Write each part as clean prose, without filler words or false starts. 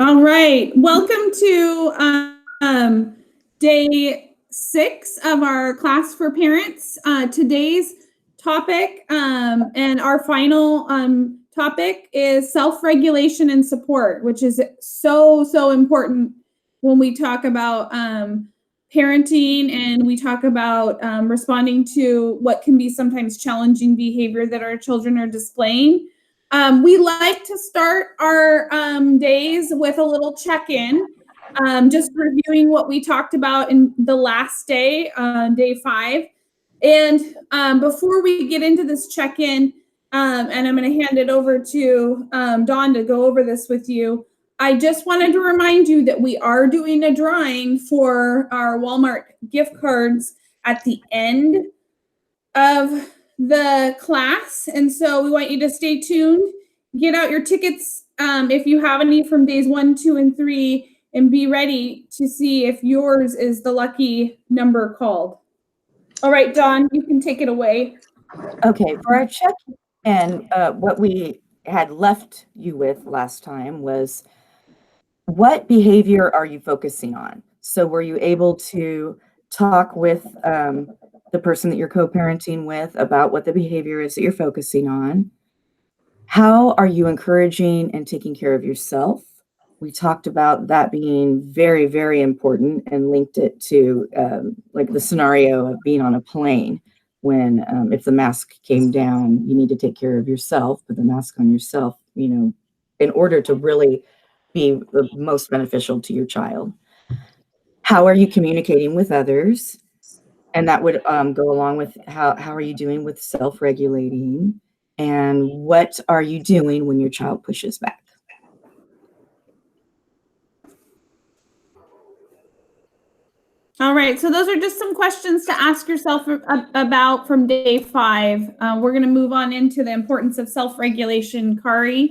All right, welcome to day 6 of our class for parents. Today's topic and our final topic is self-regulation and support, which is so important when we talk about parenting and we talk about responding to what can be sometimes challenging behavior that our children are displaying. We like to start our days with a little check-in, just reviewing what we talked about in the last day, day 5. And before we get into this check-in, and I'm going to hand it over to Dawn to go over this with you, I just wanted to remind you that we are doing a drawing for our Walmart gift cards at the end of the class. And so we want you to stay tuned, get out your tickets if you have any from days 1, 2, and 3, and be ready to see if yours is the lucky number called. All right, Dawn, you can take it away. Okay, for our check-in, what we had left you with last time was, what behavior are you focusing on? So were you able to talk with the person that you're co-parenting with about what the behavior is that you're focusing on? How are you encouraging and taking care of yourself? We talked about that being very important and linked it to like the scenario of being on a plane when if the mask came down, you need to take care of yourself, put the mask on yourself, in order to really be the most beneficial to your child. How are you communicating with others? And that would go along with how are you doing with self-regulating? And what are you doing when your child pushes back? All right, so those are just some questions to ask yourself about from day 5. We're going to move on into the importance of self-regulation. Kari?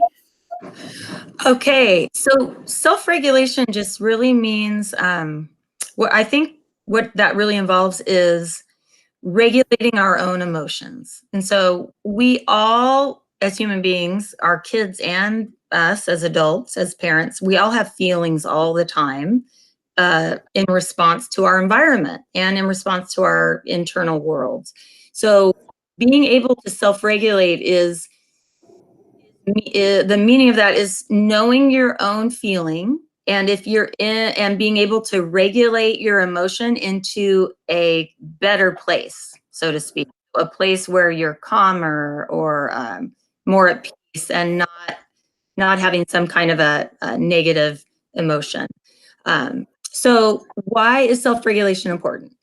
Okay, so self-regulation just really means, what I think what that really involves is regulating our own emotions. And so we all, as human beings, our kids and us as adults, as parents, we all have feelings all the time in response to our environment and in response to our internal worlds. So being able to self-regulate is the meaning of that is knowing your own feeling, and if you're in and being able to regulate your emotion into a better place, so to speak, a place where you're calmer or more at peace and not having some kind of a negative emotion. So why is self-regulation important?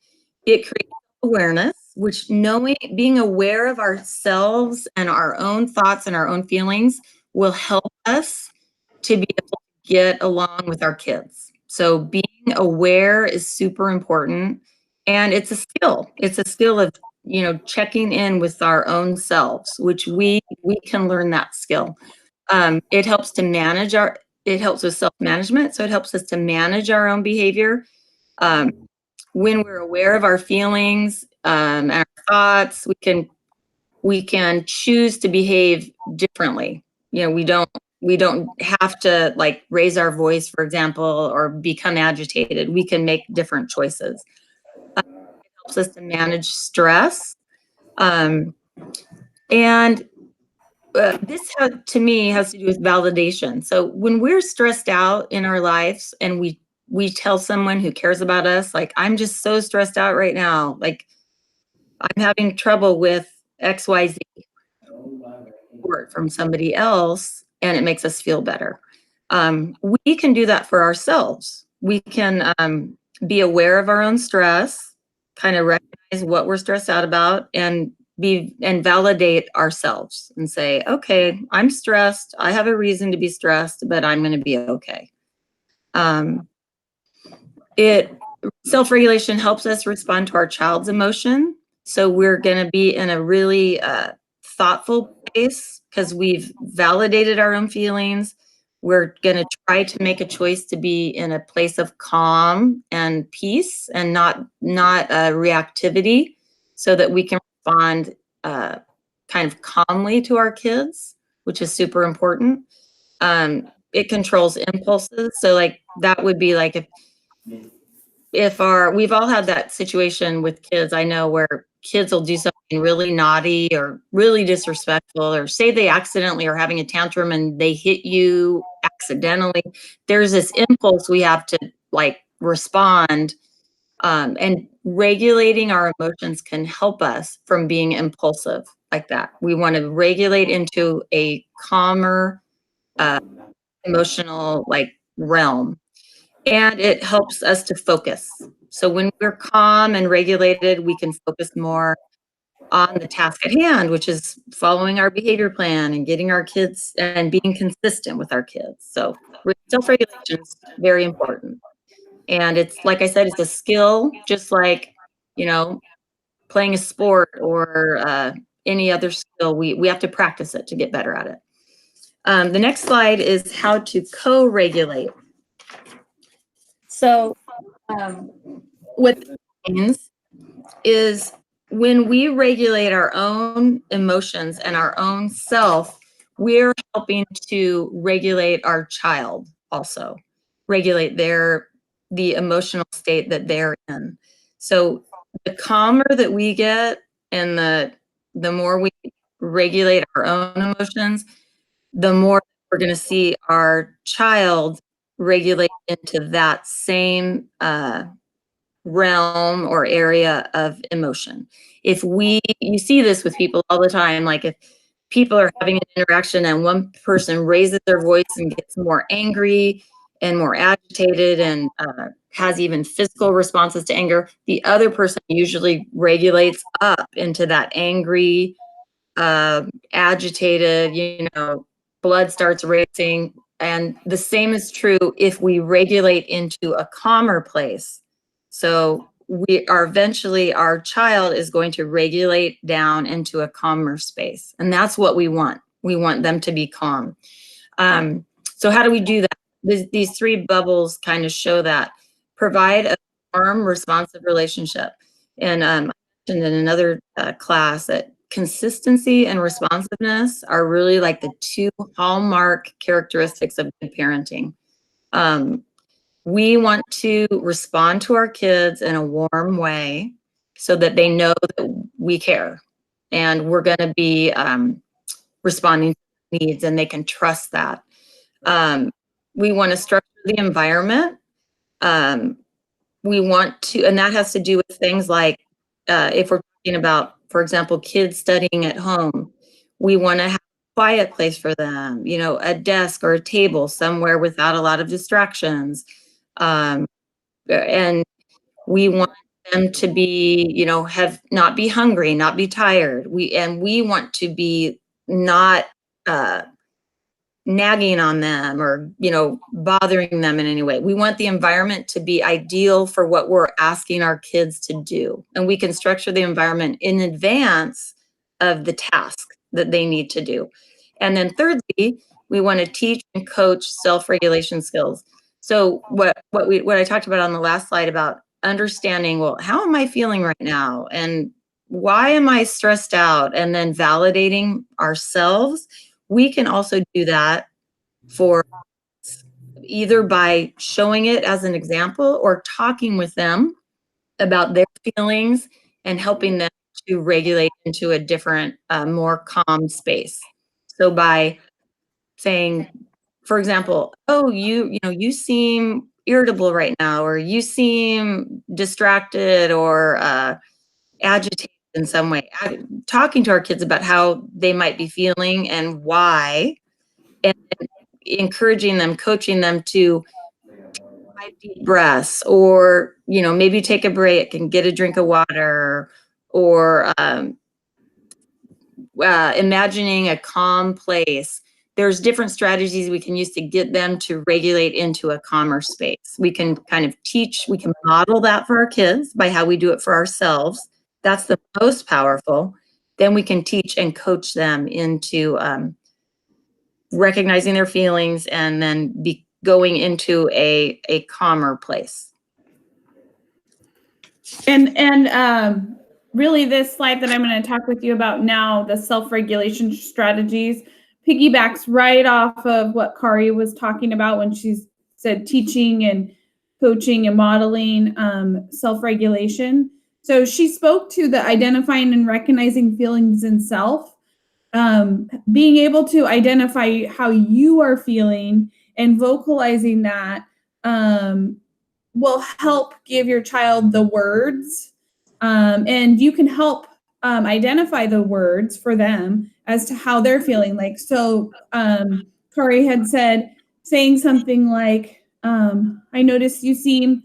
It creates awareness, which being aware of ourselves and our own thoughts and our own feelings will help us to be able to get along with our kids. So being aware is super important, and it's a skill. It's a skill of, checking in with our own selves, which we can learn that skill. It helps to manage it helps with self-management. So it helps us to manage our own behavior. When we're aware of our feelings and our thoughts, we can choose to behave differently. We don't have to like raise our voice, for example, or become agitated. We can make different choices. It helps us to manage stress. And this to me has to do with validation. So when we're stressed out in our lives and we tell someone who cares about us, like, I'm just so stressed out right now, like I'm having trouble with XYZ, support from somebody else, and it makes us feel better. We can do that for ourselves. We can be aware of our own stress, kind of recognize what we're stressed out about, and validate ourselves and say, okay, I'm stressed. I have a reason to be stressed, but I'm going to be okay. Self-regulation helps us respond to our child's emotion. So we're going to be in a really thoughtful place because we've validated our own feelings. We're going to try to make a choice to be in a place of calm and peace and not reactivity, so that we can respond kind of calmly to our kids, which is super important. it controls impulses. So like that would be like if we've all had that situation with kids, I know, where kids will do something really naughty or really disrespectful, or say they accidentally are having a tantrum and they hit you accidentally. There's this impulse we have to like respond, and regulating our emotions can help us from being impulsive like that. We want to regulate into a calmer, emotional like realm, and it helps us to focus. So when we're calm and regulated, we can focus more on the task at hand, which is following our behavior plan and getting our kids and being consistent with our kids. So self-regulation is very important. And it's, like I said, it's a skill, just like, playing a sport or any other skill. We have to practice it to get better at it. The next slide is how to co-regulate. So what this means is when we regulate our own emotions and our own self, we're helping to regulate our child also, regulate the emotional state that they're in. So the calmer that we get and the more we regulate our own emotions, the more we're going to see our child regulate into that same realm or area of emotion. You see this with people all the time, like if people are having an interaction and one person raises their voice and gets more angry and more agitated and has even physical responses to anger, the other person usually regulates up into that angry, agitated, blood starts racing. And the same is true if we regulate into a calmer place. So eventually our child is going to regulate down into a calmer space. And that's what we want. We want them to be calm. So how do we do that? These three bubbles kind of show that. Provide a warm, responsive relationship. And I mentioned in another class that consistency and responsiveness are really like the two hallmark characteristics of good parenting. We want to respond to our kids in a warm way so that they know that we care and we're going to be responding to their needs, and they can trust that. We want to structure the environment. We want to, and that has to do with things like if we're talking about, for example, kids studying at home, we want to have a quiet place for them, a desk or a table somewhere without a lot of distractions. And we want them to be, not be hungry, not be tired. We want to be not nagging on them or, bothering them in any way. We want the environment to be ideal for what we're asking our kids to do. And we can structure the environment in advance of the task that they need to do. And then thirdly, we want to teach and coach self-regulation skills. So what I talked about on the last slide about understanding, well, how am I feeling right now? And why am I stressed out? And then validating ourselves. We can also do that for either by showing it as an example or talking with them about their feelings and helping them to regulate into a different, more calm space. So by saying, for example, oh, you seem irritable right now, or you seem distracted or agitated in some way. Talking to our kids about how they might be feeling and why, and encouraging them, coaching them to take deep breaths, or maybe take a break and get a drink of water, or imagining a calm place. There's different strategies we can use to get them to regulate into a calmer space. We can kind of teach, we can model that for our kids by how we do it for ourselves. That's the most powerful. Then we can teach and coach them into recognizing their feelings and then going into a calmer place. And really this slide that I'm going to talk with you about now, the self-regulation strategies, piggybacks right off of what Kari was talking about when she said teaching and coaching and modeling self-regulation. So she spoke to the identifying and recognizing feelings in self, being able to identify how you are feeling and vocalizing that will help give your child the words, and you can help identify the words for them as to how they're feeling. Like, so Kari had said, saying something like, I noticed you seem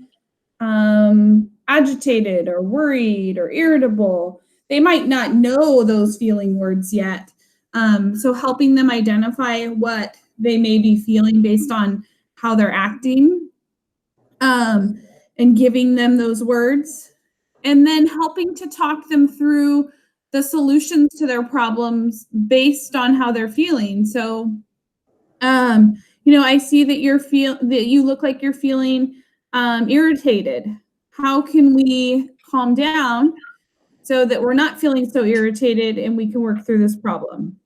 agitated or worried or irritable. They might not know those feeling words yet. So helping them identify what they may be feeling based on how they're acting, and giving them those words, and then helping to talk them through the solutions to their problems based on how they're feeling. So, I see that you look like you're feeling irritated. How can we calm down so that we're not feeling so irritated and we can work through this problem?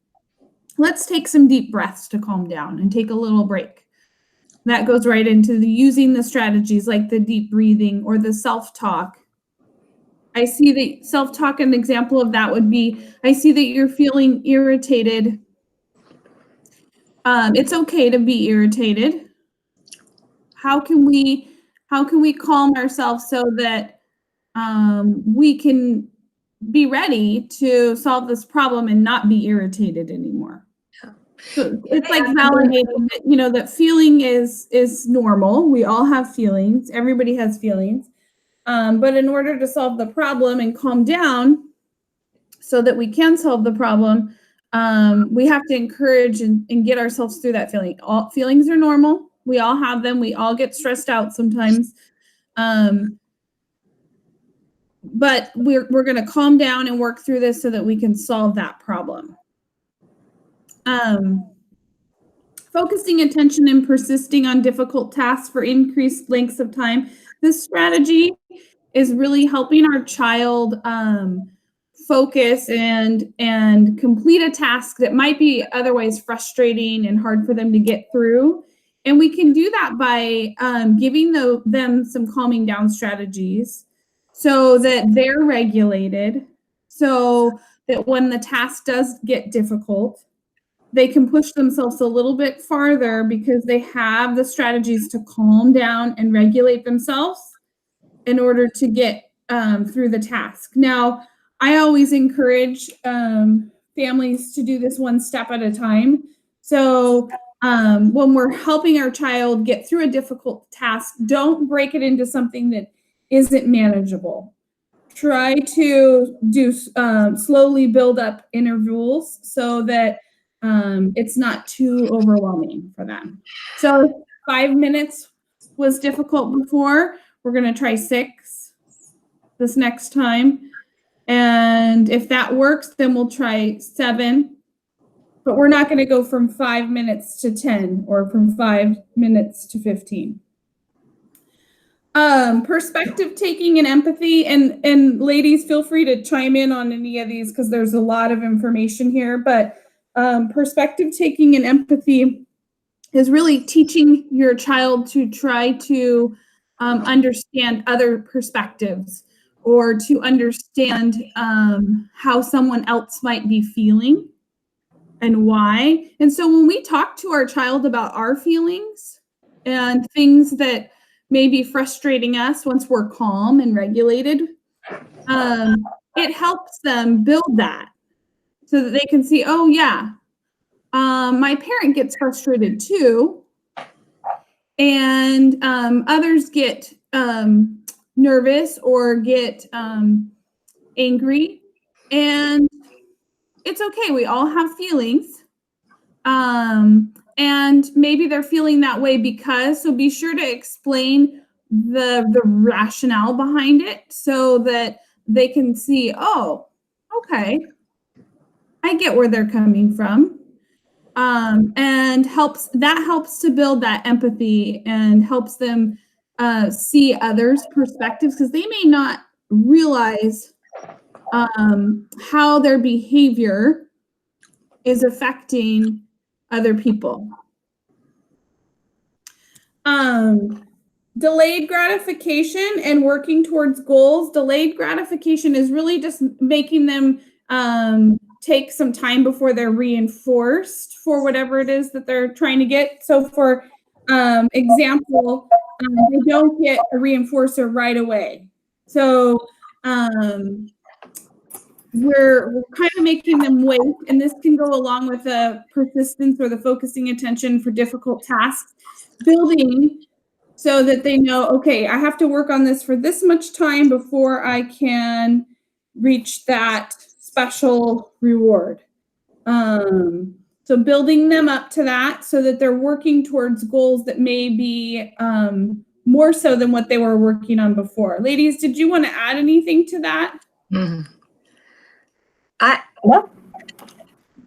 Let's take some deep breaths to calm down and take a little break. That goes right into using the strategies like the deep breathing or the self-talk. I see that self-talk, an example of that would be, I see that you're feeling irritated. It's okay to be irritated. How can we calm ourselves so that we can be ready to solve this problem and not be irritated anymore? So it's like validating that, that feeling is normal. We all have feelings. Everybody has feelings. But in order to solve the problem and calm down so that we can solve the problem, we have to encourage and get ourselves through that feeling. All feelings are normal. We all have them. We all get stressed out sometimes. But we're going to calm down and work through this so that we can solve that problem. Focusing attention and persisting on difficult tasks for increased lengths of time. This strategy is really helping our child focus and complete a task that might be otherwise frustrating and hard for them to get through. And we can do that by giving them some calming down strategies so that they're regulated, so that when the task does get difficult, they can push themselves a little bit farther because they have the strategies to calm down and regulate themselves in order to get through the task. Now, I always encourage families to do this one step at a time. So when we're helping our child get through a difficult task, don't break it into something that isn't manageable. Try to do slowly build up intervals so that it's not too overwhelming for them. So if 5 minutes was difficult before, we're going to try 6 this next time. And if that works, then we'll try 7. But we're not going to go from 5 minutes to 10 or from 5 minutes to 15. Perspective taking and empathy, and ladies, feel free to chime in on any of these because there's a lot of information here. But perspective taking and empathy is really teaching your child to try to understand other perspectives or to understand how someone else might be feeling and why. And so when we talk to our child about our feelings and things that may be frustrating us once we're calm and regulated, it helps them build that so that they can see, oh yeah, my parent gets frustrated too. And others get nervous or get angry. And it's okay. We all have feelings. And maybe they're feeling that way because, so be sure to explain the rationale behind it so that they can see, oh, okay, I get where they're coming from. And helps to build that empathy and helps them see others' perspectives because they may not realize how their behavior is affecting other people. Delayed gratification and working towards goals. Delayed gratification is really just making them take some time before they're reinforced for whatever it is that they're trying to get. So for example, they don't get a reinforcer right away. So we're kind of making them wait, and this can go along with the persistence or the focusing attention for difficult tasks, building so that they know, okay, I have to work on this for this much time before I can reach that special reward. So building them up to that so that they're working towards goals that may be more so than what they were working on before. Ladies, did you want to add anything to that? Mm-hmm.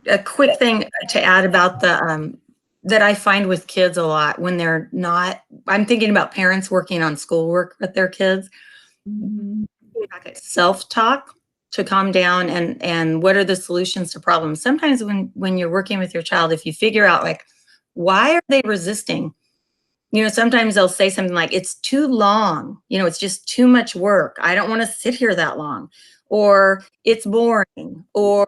A quick thing to add about the that I find with kids a lot when they're not, I'm thinking about parents working on schoolwork with their kids. Self-talk to calm down and what are the solutions to problems. Sometimes when you're working with your child, if you figure out like, why are they resisting? You know, sometimes they'll say something like, it's too long. You know, it's just too much work. I don't want to sit here that long. Or it's boring. Or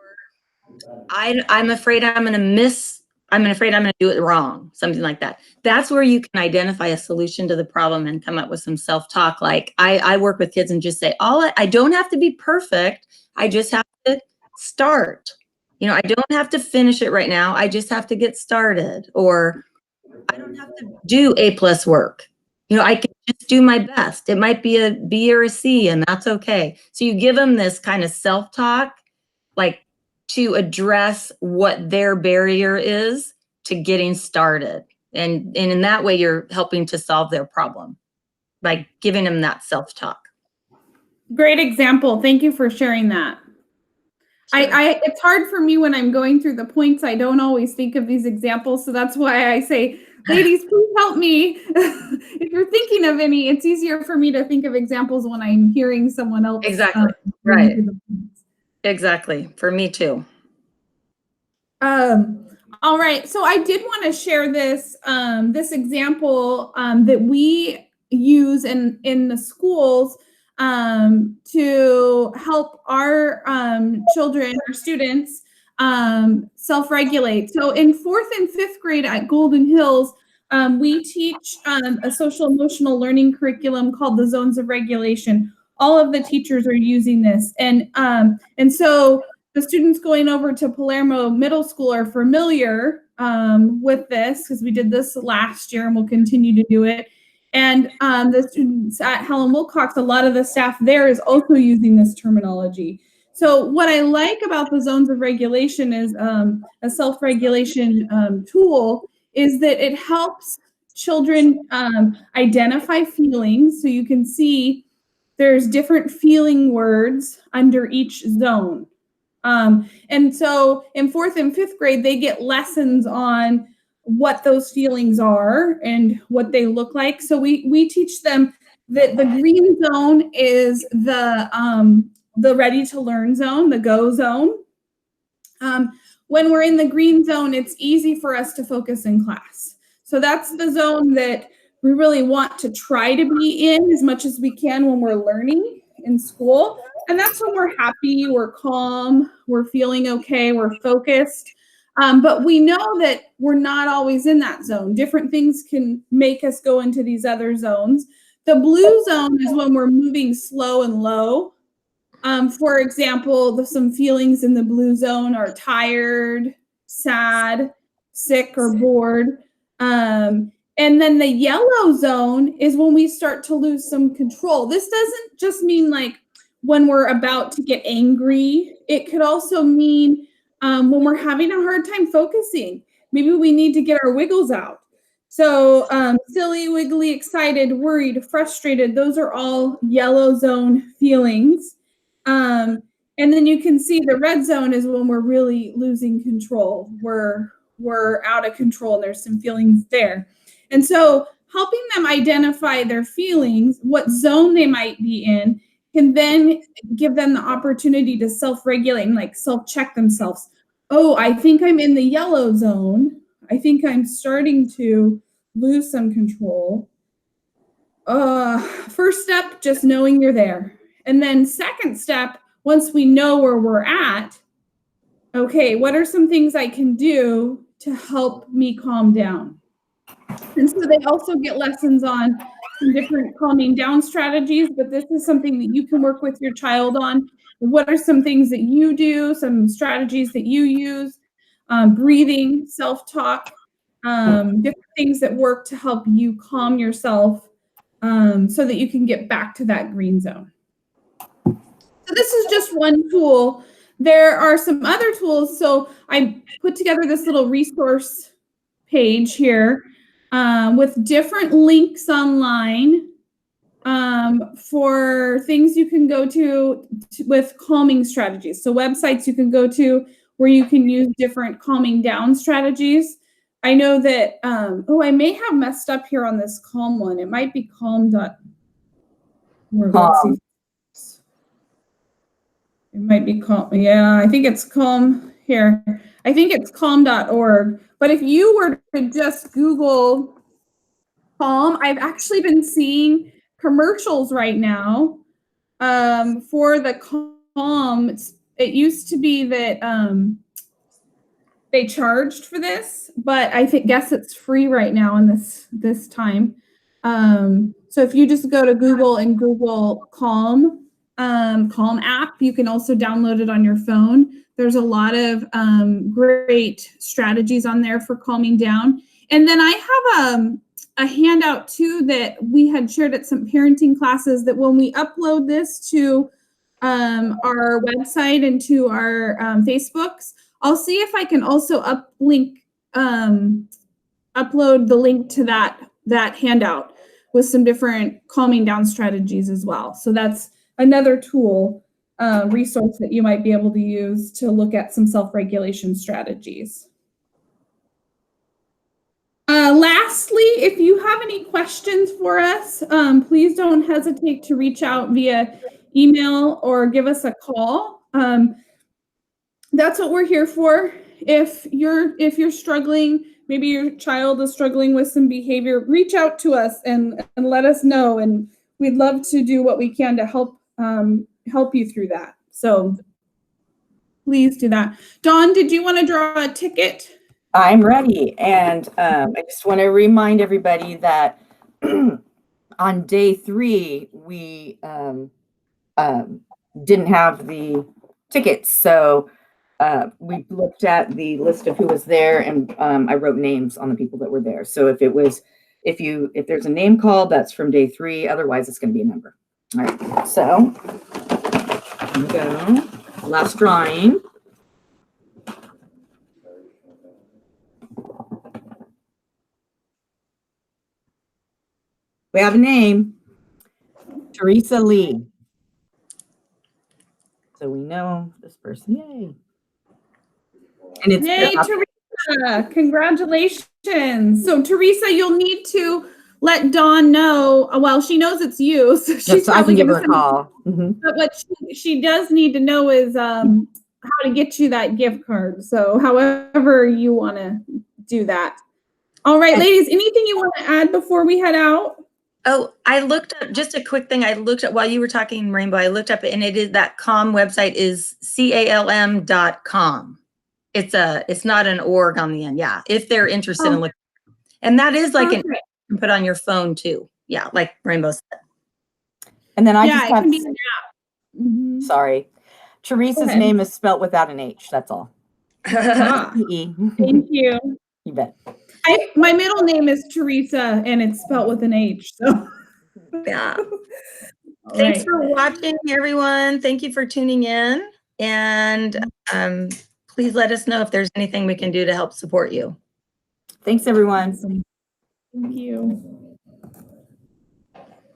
I'm afraid I'm going to do it wrong. Something like that. That's where you can identify a solution to the problem and come up with some self-talk. Like I work with kids and just say, I don't have to be perfect. I just have to start. You know, I don't have to finish it right now. I just have to get started. Or I don't have to do A+ work. You know, I can just do my best. It might be a B or a C, and that's okay. So you give them this kind of self-talk, like to address what their barrier is to getting started. And in that way, you're helping to solve their problem by giving them that self-talk. Great example. Thank you for sharing that. Sure. It's hard for me when I'm going through the points. I don't always think of these examples. So that's why I say, ladies, please help me. If you're thinking of any, it's easier for me to think of examples when I'm hearing someone else. Exactly. Right. Exactly. For me too. All right. So I did want to share this, this example that we use in the schools to help our children, our students, self-regulate. So in 4th and 5th grade at Golden Hills, we teach a social emotional learning curriculum called the Zones of Regulation. All of the teachers are using this. And so the students going over to Palermo Middle School are familiar with this because we did this last year and we'll continue to do it. And the students at Helen Wilcox, a lot of the staff there is also using this terminology. So what I like about the Zones of Regulation is a self-regulation tool is that it helps children identify feelings. So you can see there's different feeling words under each zone. And so in 4th and 5th grade, they get lessons on what those feelings are and what they look like. So we teach them that the green zone is the ready to learn zone, the go zone. When we're in the green zone, it's easy for us to focus in class. So that's the zone that we really want to try to be in as much as we can when we're learning in school. And that's when we're happy, we're calm, we're feeling okay, we're focused. But we know that we're not always in that zone. Different things can make us go into these other zones. The blue zone is when we're moving slow and low. For example, some feelings in the blue zone are tired, sad, sick, or bored. And then the yellow zone is when we start to lose some control. This doesn't just mean like when we're about to get angry. It could also mean when we're having a hard time focusing. Maybe we need to get our wiggles out. So silly, wiggly, excited, worried, frustrated, those are all yellow zone feelings. And then you can see the red zone is when we're really losing control. We're out of control and there's some feelings there. And so helping them identify their feelings, what zone they might be in, can then give them the opportunity to self-regulate and like self-check themselves. Oh, I think I'm in the yellow zone. I think I'm starting to lose some control. First step, just knowing you're there. And then second step, once we know where we're at, okay, what are some things I can do to help me calm down? And so they also get lessons on some different calming down strategies, but this is something that you can work with your child on. What are some things that you do, some strategies that you use, breathing, self-talk, different things that work to help you calm yourself so that you can get back to that green zone. So this is just one tool. There are some other tools. So I put together this little resource page here with different links online for things you can go to with calming strategies. So websites you can go to where you can use different calming down strategies. I know that, I may have messed up here on this Calm one. It might be calm.org. Let's see. It might be Calm. Yeah, I think it's Calm here. I think it's calm.org. But if you were to just Google Calm, I've actually been seeing commercials right now for the Calm. It used to be that they charged for this, but I guess it's free right now in this time. So if you just go to Google and Google Calm app, you can also download it on your phone. There's a lot of great strategies on there for calming down. And then I have a handout too that we had shared at some parenting classes that when we upload this to our website and to our Facebooks, I'll see if I can also upload the link to that handout with some different calming down strategies as well. So that's another tool, resource that you might be able to use to look at some self-regulation strategies. Lastly, if you have any questions for us, please don't hesitate to reach out via email or give us a call. That's what we're here for. If you're struggling, maybe your child is struggling with some behavior, reach out to us and let us know. And we'd love to do what we can to help you through that. So please do that. Dawn, did you want to draw a ticket? I'm ready. And I just want to remind everybody that on day 3, we didn't have the tickets. So we looked at the list of who was there, and I wrote names on the people that were there. So if there's a name called, that's from day 3. Otherwise, it's going to be a number. All right. So here we go. Last drawing. We have a name, Teresa Lee. So we know this person. Yay. And it's Yay, Teresa. Congratulations. So Teresa, you'll need to let Dawn know. Well, she knows it's you. So she's I can give her a call. Mm-hmm. But what she does need to know is how to get you that gift card. So however you want to do that. All right, ladies, anything you want to add before we head out? Oh, I looked up just a quick thing. I looked at while you were talking, Rainbow. I looked up and it is that Calm website is calm.com. It's not an org on the end. Yeah, if they're interested in looking, and that is like an you can put on your phone too. Yeah, like Rainbow said. And then it can be an app. Mm-hmm. Sorry, Teresa's name is spelt without an H. That's all. Thank you. You bet. My middle name is Teresa, and it's spelled with an H. So yeah. Thanks for watching, everyone. Thank you for tuning in, and please let us know if there's anything we can do to help support you. Thanks, everyone. Thank you.